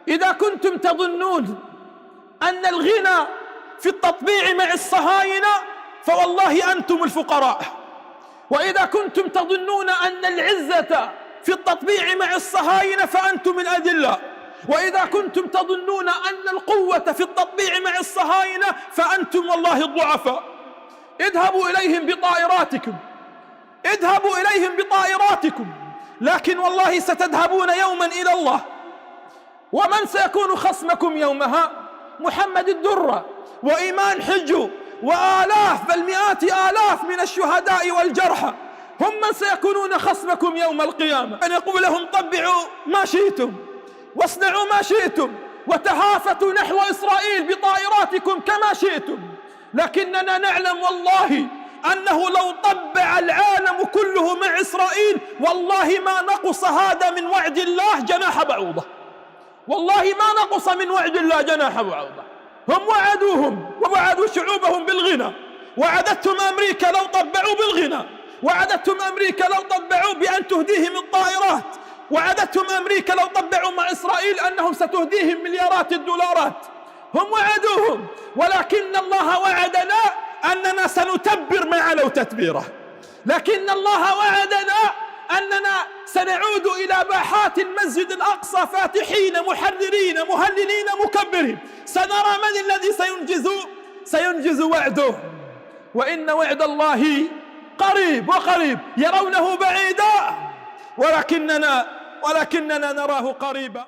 إذا كنتم تظنون أن الغنى في التطبيع مع الصهاينة فوالله أنتم الفقراء، وإذا كنتم تظنون أن العزة في التطبيع مع الصهاينة فأنتم الأذلاء، وإذا كنتم تظنون أن القوة في التطبيع مع الصهاينة فأنتم والله الضعفاء. اذهبوا إليهم بطائراتكم، اذهبوا إليهم بطائراتكم، لكن والله ستذهبون يوما إلى الله. ومن سيكون خصمكم يومها؟ محمد الدرة وإيمان حجو وآلاف بل مئات آلاف من الشهداء والجرحى، هم من سيكونون خصمكم يوم القيامة. أن يقول لهم طبعوا ما شئتم واصنعوا ما شئتم وتهافتوا نحو إسرائيل بطائراتكم كما شئتم، لكننا نعلم والله أنه لو طبع العالم كله مع إسرائيل والله ما نقص هذا من وعد الله جناح بعوضة، والله ما نقص من وعد الله جناح بعوضة. هم وعدوهم ووعدوا شعوبهم بالغنى، وعدتهم أمريكا لو طبعوا بالغنى، وعدتهم أمريكا لو طبعوا بأن تهديهم الطائرات، وعدتهم أمريكا لو طبعوا مع إسرائيل أنهم ستهديهم مليارات الدولارات. هم وعدوهم، ولكن الله وعدنا أننا سنتبر ما علوا تتبيره، لكن الله وعدنا أننا سنعود إلى باحات المسجد الأقصى فاتحين محررين مهللين مكبرين، سنرى من الذي سينجز وعده. وإن وعد الله قريب وقريب، يرونه بعيدا ولكننا نراه قريبا.